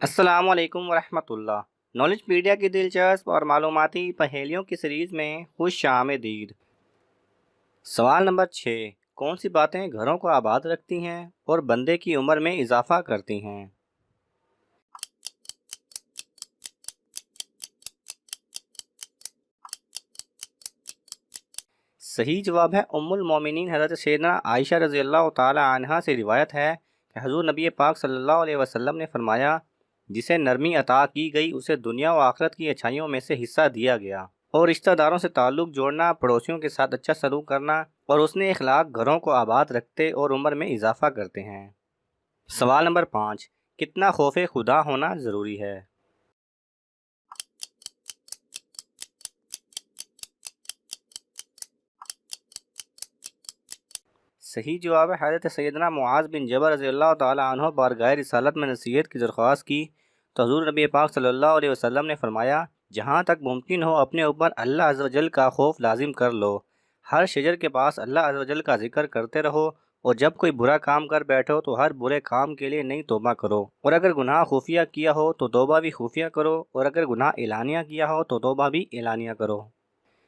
السلام علیکم ورحمۃ اللہ۔ نالج میڈیا کی دلچسپ اور معلوماتی پہیلیوں کی سیریز میں خوش آمدید۔ سوال نمبر 6، کون سی باتیں گھروں کو آباد رکھتی ہیں اور بندے کی عمر میں اضافہ کرتی ہیں؟ صحیح جواب ہے ام المومنین حضرت سیدنا عائشہ رضی اللہ تعالی عنہا سے روایت ہے کہ حضور نبی پاک صلی اللہ علیہ وسلم نے فرمایا، جسے نرمی عطا کی گئی اسے دنیا و آخرت کی اچھائیوں میں سے حصہ دیا گیا، اور رشتہ داروں سے تعلق جوڑنا، پڑوسیوں کے ساتھ اچھا سلوک کرنا اور حسن اخلاق گھروں کو آباد رکھتے اور عمر میں اضافہ کرتے ہیں۔ سوال نمبر 5، کتنا خوف خدا ہونا ضروری ہے؟ صحیح جواب ہے حضرت سیدنا معاذ بن جبل رضی اللہ تعالیٰ عنہ بارگاہ رسالت میں نصیحت کی درخواست کی تو حضور نبی پاک صلی اللہ علیہ وسلم نے فرمایا، جہاں تک ممکن ہو اپنے اوپر اللہ عز و جل کا خوف لازم کر لو، ہر شجر کے پاس اللہ عز و جل کا ذکر کرتے رہو، اور جب کوئی برا کام کر بیٹھو تو ہر برے کام کے لیے نئی توبہ کرو، اور اگر گناہ خفیہ کیا ہو تو توبہ بھی خفیہ کرو، اور اگر گناہ اعلانیہ کیا ہو تو توبہ بھی اعلانیہ کرو۔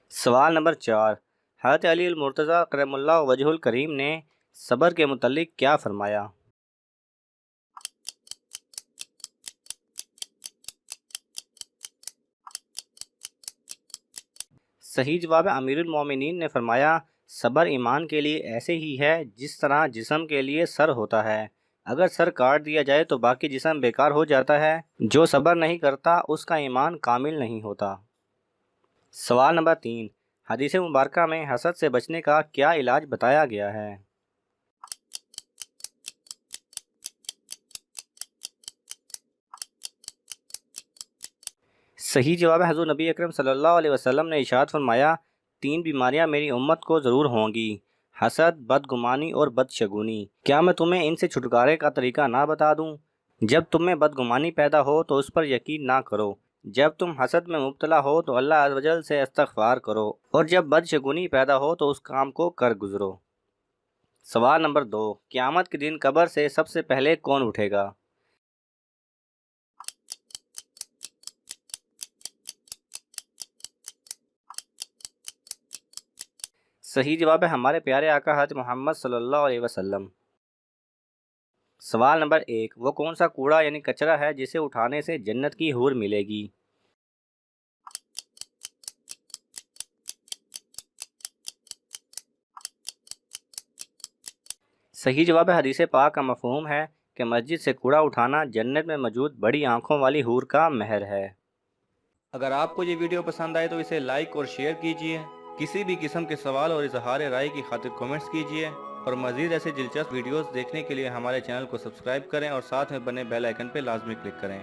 سوال نمبر 4، حضرت علی المرتضیٰ کرم اللہ وجہ الکریم نے صبر کے متعلق کیا فرمایا؟ صحیح جواب ہے امیر المومنین نے فرمایا، صبر ایمان کے لیے ایسے ہی ہے جس طرح جسم کے لیے سر ہوتا ہے، اگر سر کاٹ دیا جائے تو باقی جسم بیکار ہو جاتا ہے، جو صبر نہیں کرتا اس کا ایمان کامل نہیں ہوتا۔ سوال نمبر 3، حدیث مبارکہ میں حسد سے بچنے کا کیا علاج بتایا گیا ہے؟ صحیح جواب ہے حضور نبی اکرم صلی اللہ علیہ وسلم نے ارشاد فرمایا، 3 بیماریاں میری امت کو ضرور ہوں گی، حسد، بدگمانی اور بدشگونی۔ کیا میں تمہیں ان سے چھٹکارے کا طریقہ نہ بتا دوں؟ جب تم میں بدگمانی پیدا ہو تو اس پر یقین نہ کرو، جب تم حسد میں مبتلا ہو تو اللہ عز و جل سے استغفار کرو، اور جب بدشگونی پیدا ہو تو اس کام کو کر گزرو۔ سوال نمبر 2، قیامت کے دن قبر سے سب سے پہلے کون اٹھے گا؟ صحیح جواب ہے ہمارے پیارے آقا حضرت محمد صلی اللہ علیہ وسلم۔ سوال نمبر 1، وہ کون سا کوڑا یعنی کچرا ہے جسے اٹھانے سے جنت کی حور ملے گی؟ صحیح جواب ہے حدیث پاک کا مفہوم ہے کہ مسجد سے کوڑا اٹھانا جنت میں موجود بڑی آنکھوں والی حور کا مہر ہے۔ اگر آپ کو یہ ویڈیو پسند آئے تو اسے لائک اور شیئر کیجئے، کسی بھی قسم کے سوال اور اظہار رائے کی خاطر کومنٹس کیجئے، اور مزید ایسے دلچسپ ویڈیوز دیکھنے کے لیے ہمارے چینل کو سبسکرائب کریں اور ساتھ میں بنے بیل آئیکن پہ لازمی کلک کریں۔